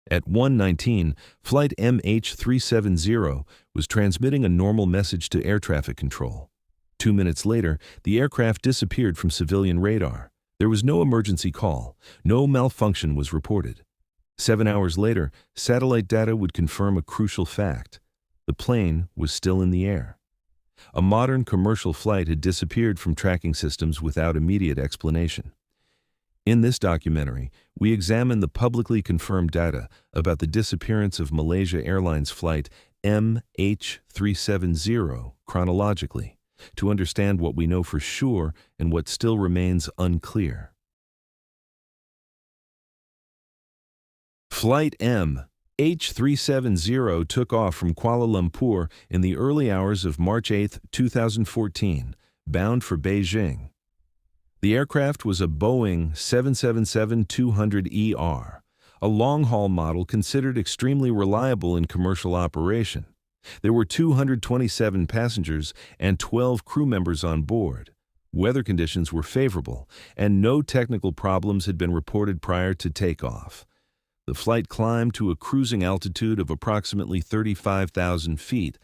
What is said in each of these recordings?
At 1:19, flight MH370 was transmitting a normal message to air traffic control. 2 minutes later, the aircraft disappeared from civilian radar. There was no emergency call. No malfunction was reported. 7 hours later, satellite data would confirm a crucial fact. The plane was still in the air. A modern commercial flight had disappeared from tracking systems without immediate explanation. In this documentary, we examine the publicly confirmed data about the disappearance of Malaysia Airlines Flight MH370 chronologically, to understand what we know for sure and what still remains unclear. Flight MH370 took off from Kuala Lumpur in the early hours of March 8, 2014, bound for Beijing. The aircraft was a Boeing 777-200ER, a long-haul model considered extremely reliable in commercial operation. There were 227 passengers and 12 crew members on board. Weather conditions were favorable, and no technical problems had been reported prior to takeoff. The flight climbed to a cruising altitude of approximately 35,000 feet,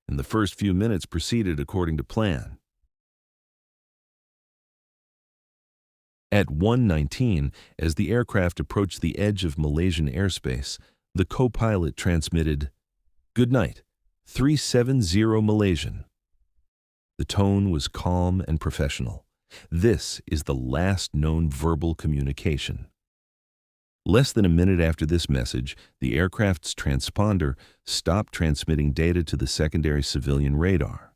and the first few minutes proceeded according to plan. At 1:19, as the aircraft approached the edge of Malaysian airspace, the co-pilot transmitted, "Good night, 370 Malaysian." The tone was calm and professional. This is the last known verbal communication. Less than a minute after this message, the aircraft's transponder stopped transmitting data to the secondary civilian radar.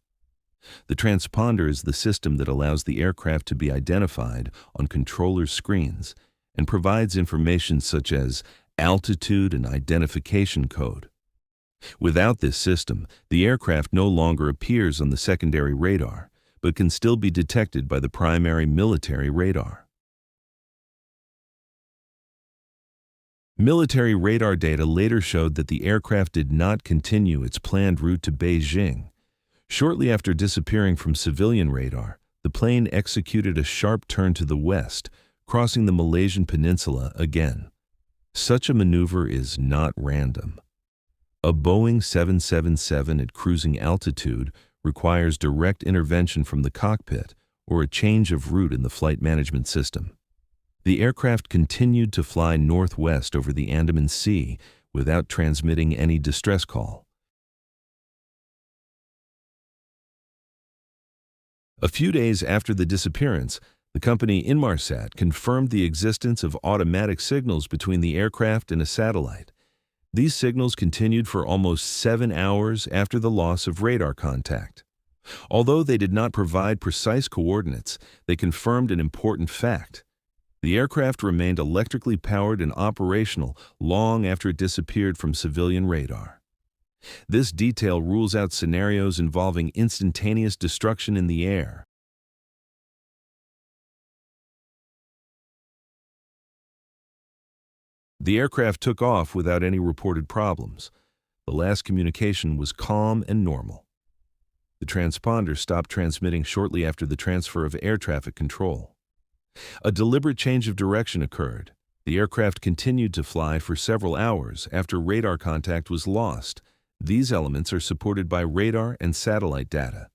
The transponder is the system that allows the aircraft to be identified on controllers' screens and provides information such as altitude and identification code. Without this system, the aircraft no longer appears on the secondary radar, but can still be detected by the primary military radar. Military radar data later showed that the aircraft did not continue its planned route to Beijing. Shortly after disappearing from civilian radar, the plane executed a sharp turn to the west, crossing the Malaysian peninsula again. Such a maneuver is not random. A Boeing 777 at cruising altitude requires direct intervention from the cockpit or a change of route in the flight management system. The aircraft continued to fly northwest over the Andaman Sea without transmitting any distress call. A few days after the disappearance, the company Inmarsat confirmed the existence of automatic signals between the aircraft and a satellite. These signals continued for almost 7 hours after the loss of radar contact. Although they did not provide precise coordinates, they confirmed an important fact. The aircraft remained electrically powered and operational long after it disappeared from civilian radar. This detail rules out scenarios involving instantaneous destruction in the air. The aircraft took off without any reported problems. The last communication was calm and normal. The transponder stopped transmitting shortly after the transfer of air traffic control. A deliberate change of direction occurred. The aircraft continued to fly for several hours after radar contact was lost. These elements are supported by radar and satellite data.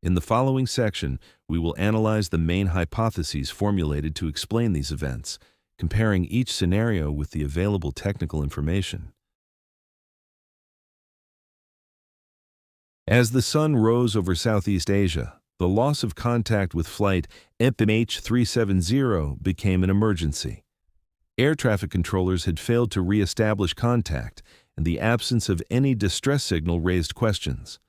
In the following section, we will analyze the main hypotheses formulated to explain these events, comparing each scenario with the available technical information. As the sun rose over Southeast Asia, the loss of contact with flight MH370 became an emergency. Air traffic controllers had failed to re-establish contact, and the absence of any distress signal raised questions.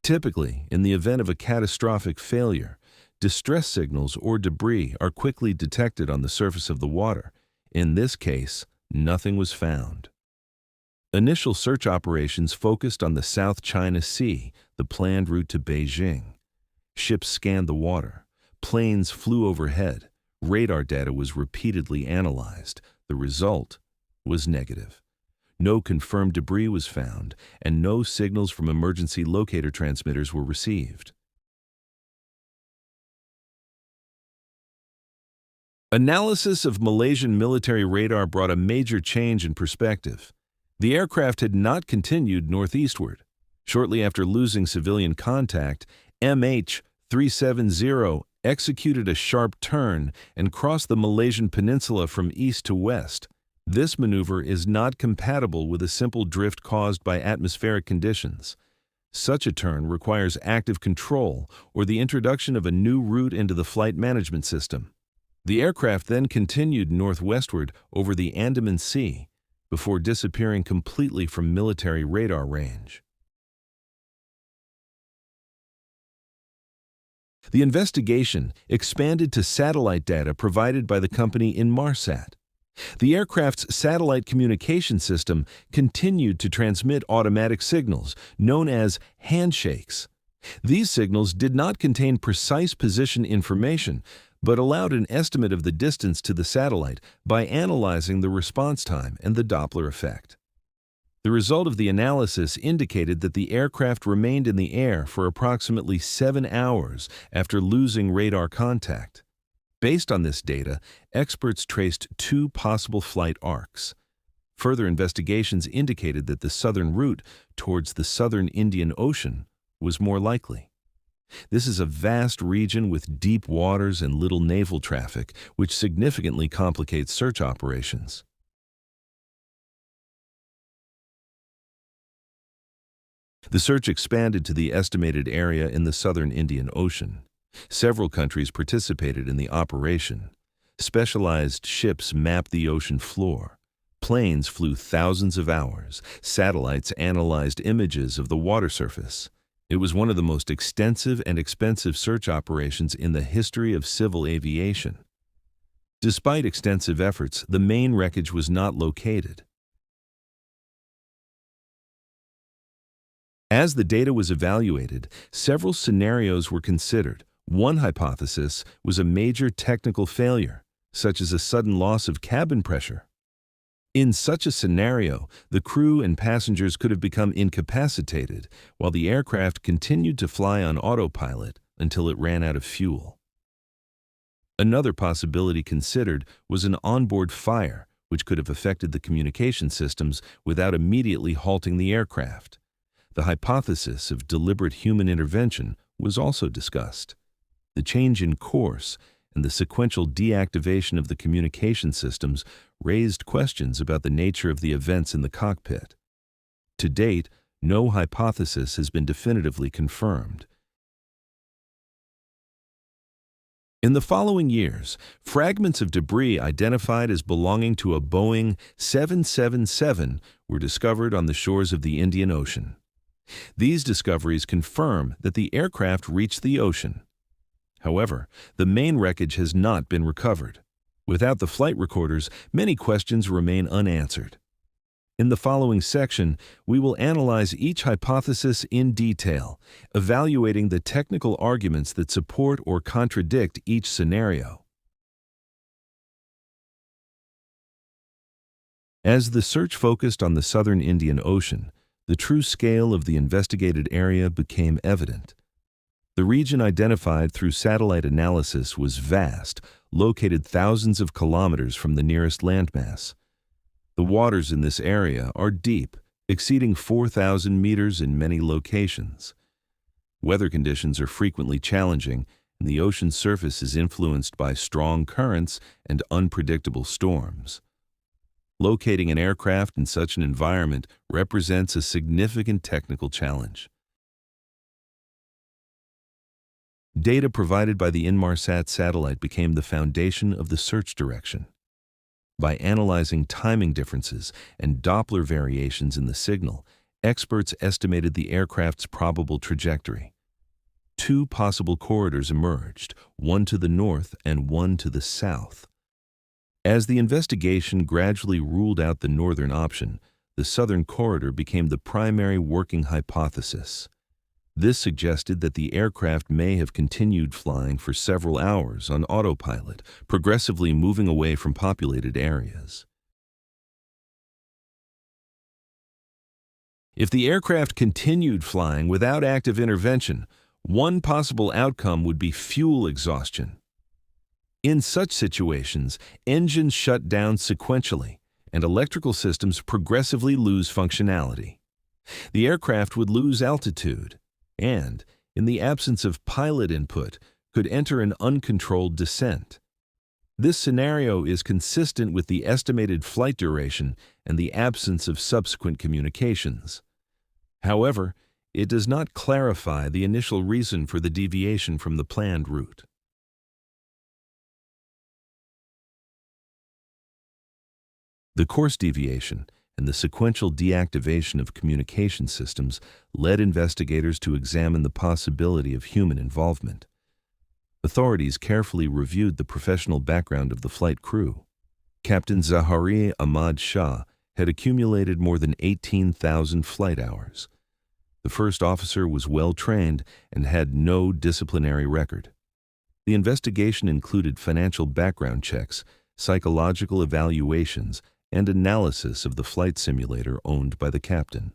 Typically, in the event of a catastrophic failure, distress signals or debris are quickly detected on the surface of the water. In this case, nothing was found. Initial search operations focused on the South China Sea, the planned route to Beijing. Ships scanned the water. Planes flew overhead. Radar data was repeatedly analyzed. The result was negative. No confirmed debris was found, and no signals from emergency locator transmitters were received. Analysis of Malaysian military radar brought a major change in perspective. The aircraft had not continued northeastward. Shortly after losing civilian contact, MH370 executed a sharp turn and crossed the Malaysian peninsula from east to west. This maneuver is not compatible with a simple drift caused by atmospheric conditions. Such a turn requires active control or the introduction of a new route into the flight management system. The aircraft then continued northwestward over the Andaman Sea before disappearing completely from military radar range. The investigation expanded to satellite data provided by the company Inmarsat. The aircraft's satellite communication system continued to transmit automatic signals, known as handshakes. These signals did not contain precise position information, but allowed an estimate of the distance to the satellite by analyzing the response time and the Doppler effect. The result of the analysis indicated that the aircraft remained in the air for approximately 7 hours after losing radar contact. Based on this data, experts traced 2 possible flight arcs. Further investigations indicated that the southern route towards the southern Indian Ocean was more likely. This is a vast region with deep waters and little naval traffic, which significantly complicates search operations. The search expanded to the estimated area in the southern Indian Ocean. Several countries participated in the operation. Specialized ships mapped the ocean floor. Planes flew thousands of hours. Satellites analyzed images of the water surface. It was one of the most extensive and expensive search operations in the history of civil aviation. Despite extensive efforts, the main wreckage was not located. As the data was evaluated, several scenarios were considered. One hypothesis was a major technical failure, such as a sudden loss of cabin pressure. In such a scenario, the crew and passengers could have become incapacitated while the aircraft continued to fly on autopilot until it ran out of fuel. Another possibility considered was an onboard fire, which could have affected the communication systems without immediately halting the aircraft. The hypothesis of deliberate human intervention was also discussed. The change in course and the sequential deactivation of the communication systems raised questions about the nature of the events in the cockpit. To date, no hypothesis has been definitively confirmed. In the following years, fragments of debris identified as belonging to a Boeing 777 were discovered on the shores of the Indian Ocean. These discoveries confirm that the aircraft reached the ocean. However, the main wreckage has not been recovered. Without the flight recorders, many questions remain unanswered. In the following section, we will analyze each hypothesis in detail, evaluating the technical arguments that support or contradict each scenario. As the search focused on the southern Indian Ocean, the true scale of the investigated area became evident. The region identified through satellite analysis was vast, located thousands of kilometers from the nearest landmass. The waters in this area are deep, exceeding 4,000 meters in many locations. Weather conditions are frequently challenging, and the ocean's surface is influenced by strong currents and unpredictable storms. Locating an aircraft in such an environment represents a significant technical challenge. Data provided by the Inmarsat satellite became the foundation of the search direction. By analyzing timing differences and Doppler variations in the signal, experts estimated the aircraft's probable trajectory. 2 possible corridors emerged, one to the north and one to the south. As the investigation gradually ruled out the northern option, the southern corridor became the primary working hypothesis. This suggested that the aircraft may have continued flying for several hours on autopilot, progressively moving away from populated areas. If the aircraft continued flying without active intervention, one possible outcome would be fuel exhaustion. In such situations, engines shut down sequentially, and electrical systems progressively lose functionality. The aircraft would lose altitude and, in the absence of pilot input, could enter an uncontrolled descent. This scenario is consistent with the estimated flight duration and the absence of subsequent communications. However, it does not clarify the initial reason for the deviation from the planned route. The course deviation and the sequential deactivation of communication systems led investigators to examine the possibility of human involvement. Authorities carefully reviewed the professional background of the flight crew. Captain Zahari Ahmad Shah had accumulated more than 18,000 flight hours. The first officer was well-trained and had no disciplinary record. The investigation included financial background checks, psychological evaluations, and analysis of the flight simulator owned by the captain.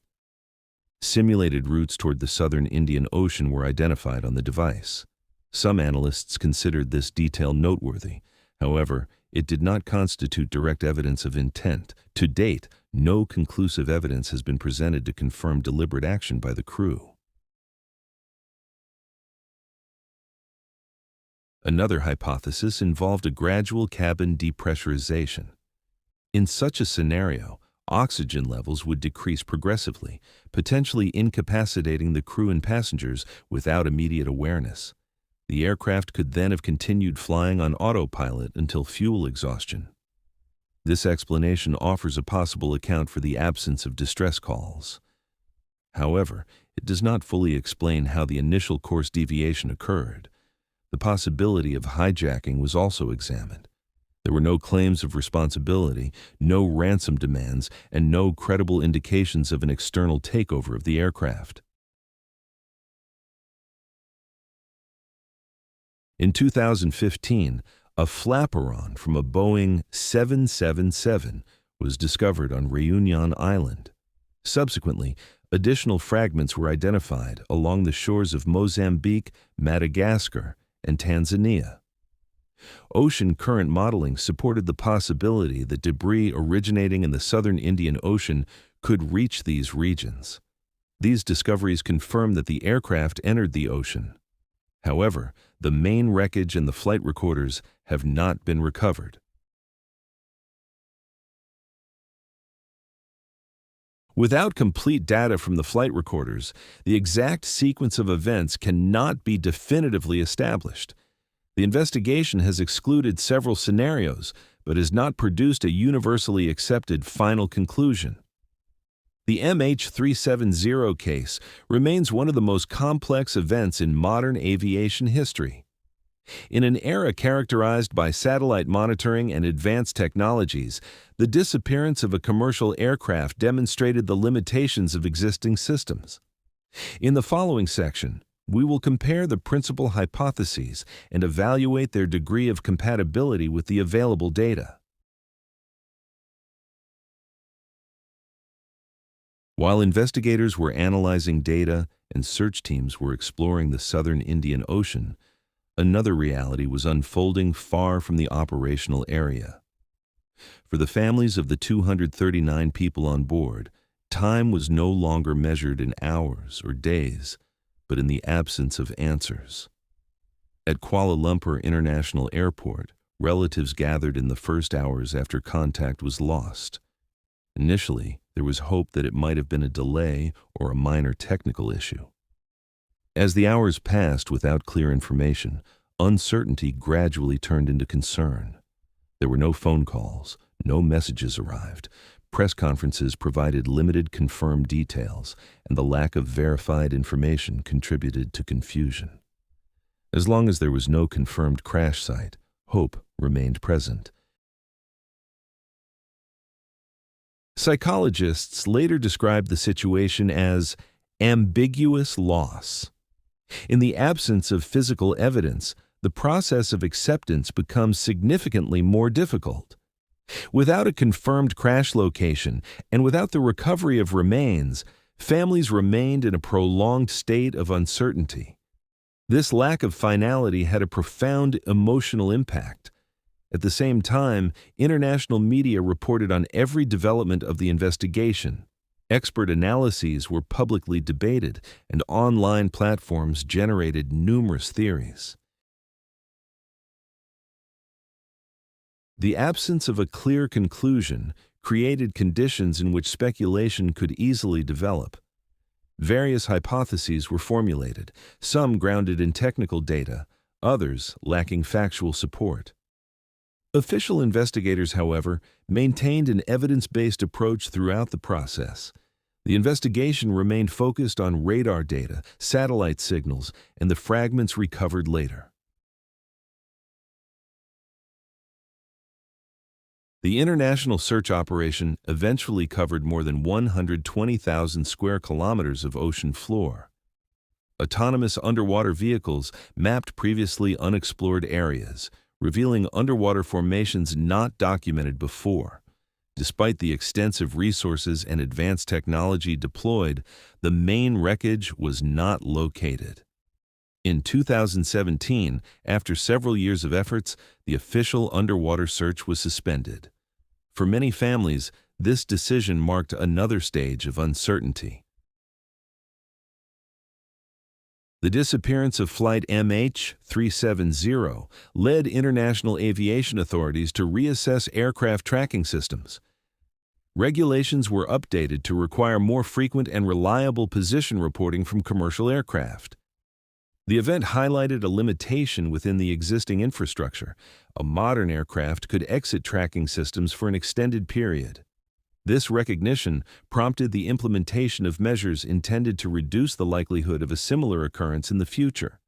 Simulated routes toward the southern Indian Ocean were identified on the device. Some analysts considered this detail noteworthy. However, it did not constitute direct evidence of intent. To date, no conclusive evidence has been presented to confirm deliberate action by the crew. Another hypothesis involved a gradual cabin depressurization. In such a scenario, oxygen levels would decrease progressively, potentially incapacitating the crew and passengers without immediate awareness. The aircraft could then have continued flying on autopilot until fuel exhaustion. This explanation offers a possible account for the absence of distress calls. However, it does not fully explain how the initial course deviation occurred. The possibility of hijacking was also examined. There were no claims of responsibility, no ransom demands, and no credible indications of an external takeover of the aircraft. In 2015, a flaperon from a Boeing 777 was discovered on Réunion Island. Subsequently, additional fragments were identified along the shores of Mozambique, Madagascar, and Tanzania. Ocean current modeling supported the possibility that debris originating in the southern Indian Ocean could reach these regions. These discoveries confirm that the aircraft entered the ocean. However, the main wreckage and the flight recorders have not been recovered. Without complete data from the flight recorders, the exact sequence of events cannot be definitively established. The investigation has excluded several scenarios, but has not produced a universally accepted final conclusion. The MH370 case remains one of the most complex events in modern aviation history. In an era characterized by satellite monitoring and advanced technologies, the disappearance of a commercial aircraft demonstrated the limitations of existing systems. In the following section, we will compare the principal hypotheses and evaluate their degree of compatibility with the available data. While investigators were analyzing data and search teams were exploring the southern Indian Ocean, another reality was unfolding far from the operational area. For the families of the 239 people on board, time was no longer measured in hours or days, but in the absence of answers. At Kuala Lumpur International Airport, relatives gathered in the first hours after contact was lost. Initially, there was hope that it might have been a delay or a minor technical issue. As the hours passed without clear information, uncertainty gradually turned into concern. There were no phone calls, no messages arrived. Press conferences provided limited confirmed details, and the lack of verified information contributed to confusion. As long as there was no confirmed crash site, hope remained present. Psychologists later described the situation as ambiguous loss. In the absence of physical evidence, the process of acceptance becomes significantly more difficult. Without a confirmed crash location and without the recovery of remains, families remained in a prolonged state of uncertainty. This lack of finality had a profound emotional impact. At the same time, international media reported on every development of the investigation. Expert analyses were publicly debated, and online platforms generated numerous theories. The absence of a clear conclusion created conditions in which speculation could easily develop. Various hypotheses were formulated, some grounded in technical data, others lacking factual support. Official investigators, however, maintained an evidence-based approach throughout the process. The investigation remained focused on radar data, satellite signals, and the fragments recovered later. The international search operation eventually covered more than 120,000 square kilometers of ocean floor. Autonomous underwater vehicles mapped previously unexplored areas, revealing underwater formations not documented before. Despite the extensive resources and advanced technology deployed, the main wreckage was not located. In 2017, after several years of efforts, the official underwater search was suspended. For many families, this decision marked another stage of uncertainty. The disappearance of Flight MH370 led international aviation authorities to reassess aircraft tracking systems. Regulations were updated to require more frequent and reliable position reporting from commercial aircraft. The event highlighted a limitation within the existing infrastructure. A modern aircraft could exit tracking systems for an extended period. This recognition prompted the implementation of measures intended to reduce the likelihood of a similar occurrence in the future.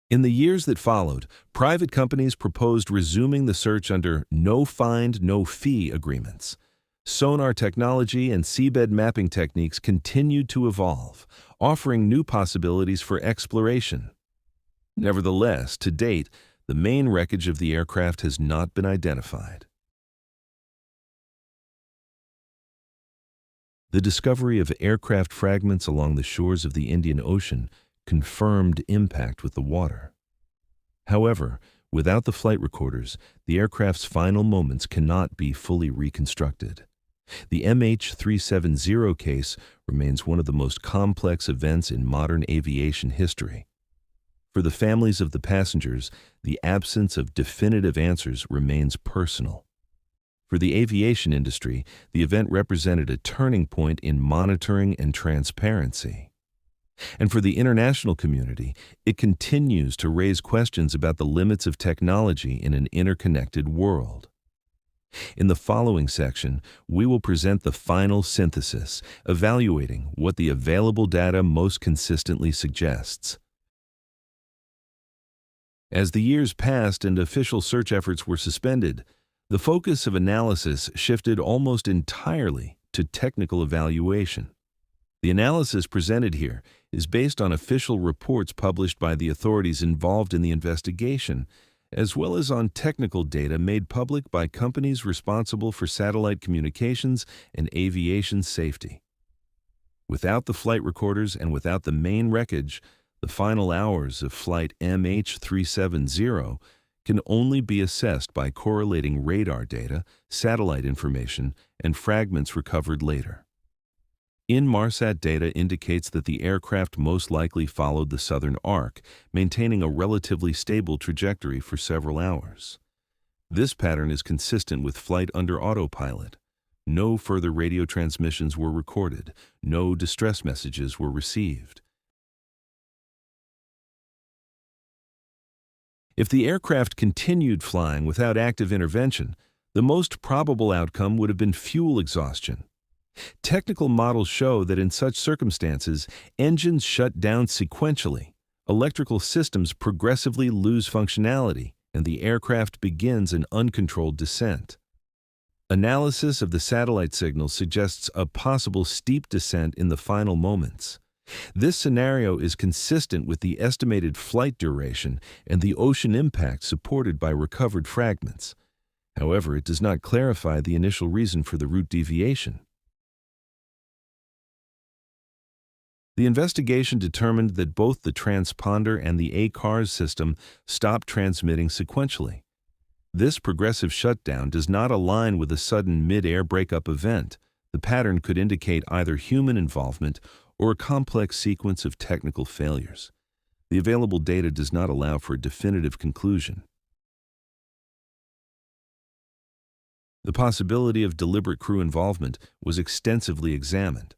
In the years that followed, private companies proposed resuming the search under no find, no fee agreements. Sonar technology and seabed mapping techniques continued to evolve, offering new possibilities for exploration. Nevertheless, to date, the main wreckage of the aircraft has not been identified. The discovery of aircraft fragments along the shores of the Indian Ocean confirmed impact with the water. However, without the flight recorders, the aircraft's final moments cannot be fully reconstructed. The MH370 case remains one of the most complex events in modern aviation history. For the families of the passengers, the absence of definitive answers remains personal. For the aviation industry, the event represented a turning point in monitoring and transparency. And for the international community, it continues to raise questions about the limits of technology in an interconnected world. In the following section, we will present the final synthesis, evaluating what the available data most consistently suggests. As the years passed and official search efforts were suspended, the focus of analysis shifted almost entirely to technical evaluation. The analysis presented here is based on official reports published by the authorities involved in the investigation, as well as on technical data made public by companies responsible for satellite communications and aviation safety. Without the flight recorders and without the main wreckage, the final hours of Flight MH370 can only be assessed by correlating radar data, satellite information, and fragments recovered later. Inmarsat data indicates that the aircraft most likely followed the southern arc, maintaining a relatively stable trajectory for several hours. This pattern is consistent with flight under autopilot. No further radio transmissions were recorded. No distress messages were received. If the aircraft continued flying without active intervention, the most probable outcome would have been fuel exhaustion. Technical models show that in such circumstances, engines shut down sequentially, electrical systems progressively lose functionality, and the aircraft begins an uncontrolled descent. Analysis of the satellite signal suggests a possible steep descent in the final moments. This scenario is consistent with the estimated flight duration and the ocean impact supported by recovered fragments. However, it does not clarify the initial reason for the route deviation. The investigation determined that both the transponder and the ACARS system stopped transmitting sequentially. This progressive shutdown does not align with a sudden mid-air breakup event. The pattern could indicate either human involvement or a complex sequence of technical failures. The available data does not allow for a definitive conclusion. The possibility of deliberate crew involvement was extensively examined.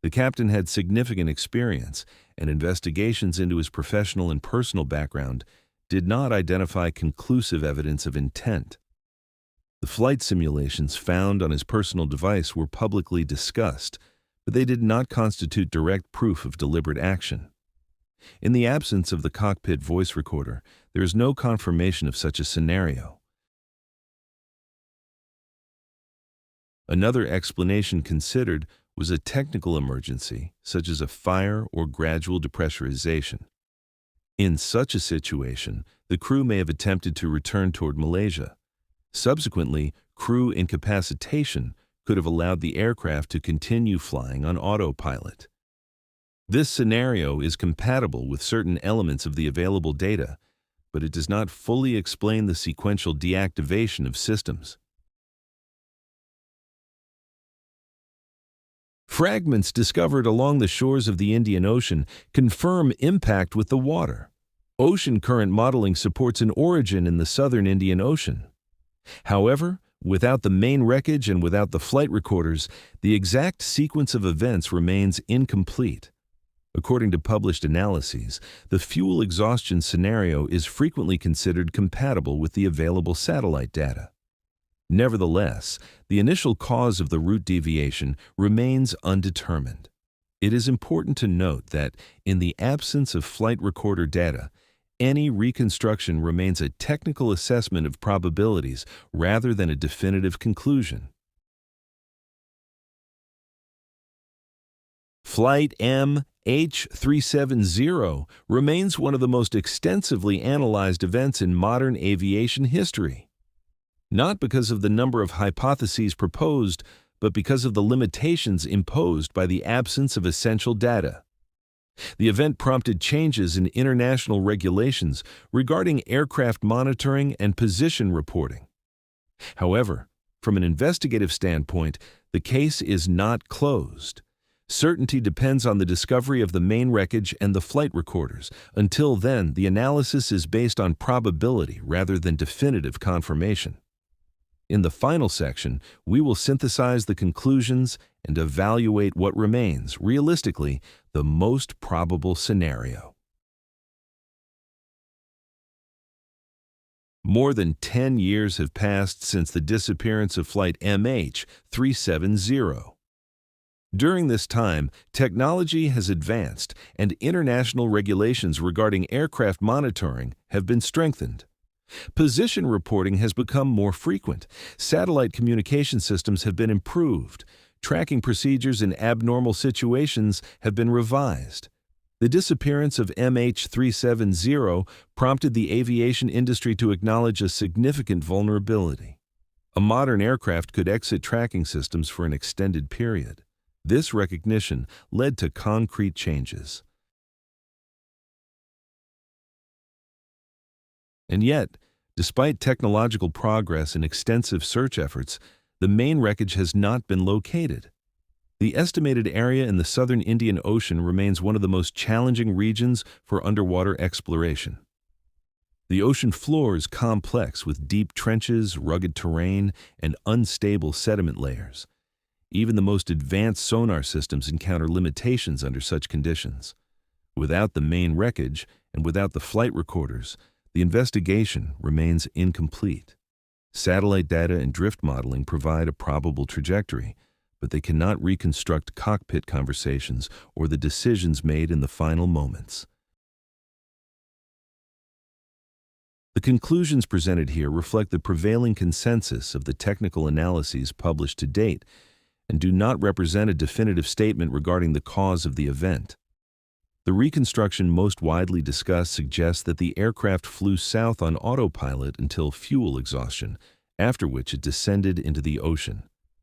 The captain had significant experience, and investigations into his professional and personal background did not identify conclusive evidence of intent. The flight simulations found on his personal device were publicly discussed, but they did not constitute direct proof of deliberate action. In the absence of the cockpit voice recorder, there is no confirmation of such a scenario. Another explanation considered was a technical emergency, such as a fire or gradual depressurization. In such a situation, the crew may have attempted to return toward Malaysia. Subsequently, crew incapacitation could have allowed the aircraft to continue flying on autopilot. This scenario is compatible with certain elements of the available data, but it does not fully explain the sequential deactivation of systems. Fragments discovered along the shores of the Indian Ocean confirm impact with the water. Ocean current modeling supports an origin in the southern Indian Ocean. However, without the main wreckage and without the flight recorders, the exact sequence of events remains incomplete. According to published analyses, the fuel exhaustion scenario is frequently considered compatible with the available satellite data. Nevertheless, the initial cause of the route deviation remains undetermined. It is important to note that, in the absence of flight recorder data, any reconstruction remains a technical assessment of probabilities rather than a definitive conclusion. Flight MH370 remains one of the most extensively analyzed events in modern aviation history. Not because of the number of hypotheses proposed, but because of the limitations imposed by the absence of essential data. The event prompted changes in international regulations regarding aircraft monitoring and position reporting. However, from an investigative standpoint, the case is not closed. Certainty depends on the discovery of the main wreckage and the flight recorders. Until then, the analysis is based on probability rather than definitive confirmation. In the final section, we will synthesize the conclusions and evaluate what remains, realistically, the most probable scenario. More than 10 years have passed since the disappearance of Flight MH370. During this time, technology has advanced and international regulations regarding aircraft monitoring have been strengthened. Position reporting has become more frequent. Satellite communication systems have been improved. Tracking procedures in abnormal situations have been revised. The disappearance of MH370 prompted the aviation industry to acknowledge a significant vulnerability. A modern aircraft could exit tracking systems for an extended period. This recognition led to concrete changes. And yet, despite technological progress and extensive search efforts, the main wreckage has not been located. The estimated area in the southern Indian Ocean remains one of the most challenging regions for underwater exploration. The ocean floor is complex with deep trenches, rugged terrain, and unstable sediment layers. Even the most advanced sonar systems encounter limitations under such conditions. Without the main wreckage and without the flight recorders, the investigation remains incomplete. Satellite data and drift modeling provide a probable trajectory, but they cannot reconstruct cockpit conversations or the decisions made in the final moments. The conclusions presented here reflect the prevailing consensus of the technical analyses published to date and do not represent a definitive statement regarding the cause of the event. The reconstruction most widely discussed suggests that the aircraft flew south on autopilot until fuel exhaustion, after which it descended into the ocean.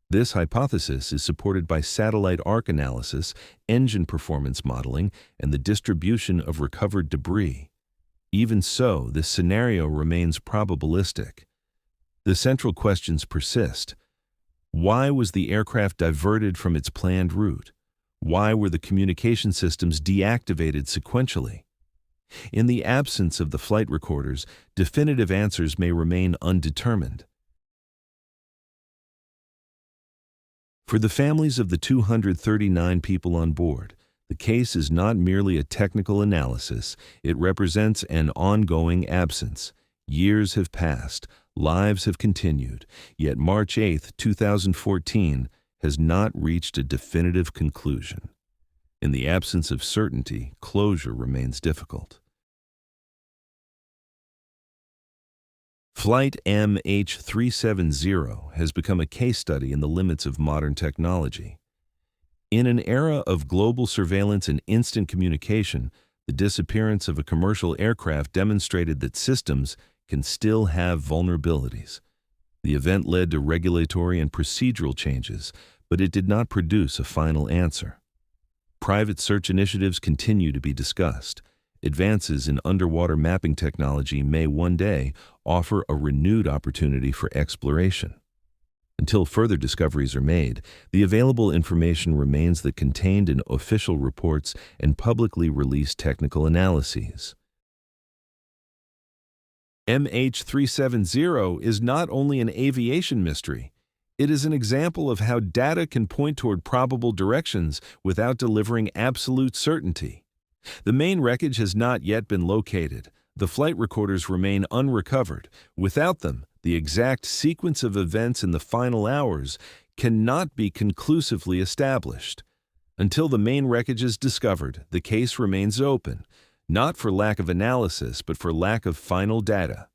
This hypothesis is supported by satellite arc analysis, engine performance modeling, and the distribution of recovered debris. Even so, this scenario remains probabilistic. The central questions persist. Why was the aircraft diverted from its planned route? Why were the communication systems deactivated sequentially? In the absence of the flight recorders, definitive answers may remain undetermined. For the families of the 239 people on board, the case is not merely a technical analysis, it represents an ongoing absence. Years have passed, lives have continued, yet March 8, 2014 has not reached a definitive conclusion. In the absence of certainty, closure remains difficult. Flight MH370 has become a case study in the limits of modern technology. In an era of global surveillance and instant communication, the disappearance of a commercial aircraft demonstrated that systems can still have vulnerabilities. The event led to regulatory and procedural changes, but it did not produce a final answer. Private search initiatives continue to be discussed. Advances in underwater mapping technology may one day offer a renewed opportunity for exploration. Until further discoveries are made, the available information remains that contained in official reports and publicly released technical analyses. MH370 is not only an aviation mystery, it is an example of how data can point toward probable directions without delivering absolute certainty. The main wreckage has not yet been located. The flight recorders remain unrecovered. Without them, the exact sequence of events in the final hours cannot be conclusively established. Until the main wreckage is discovered, the case remains open, not for lack of analysis, but for lack of final data.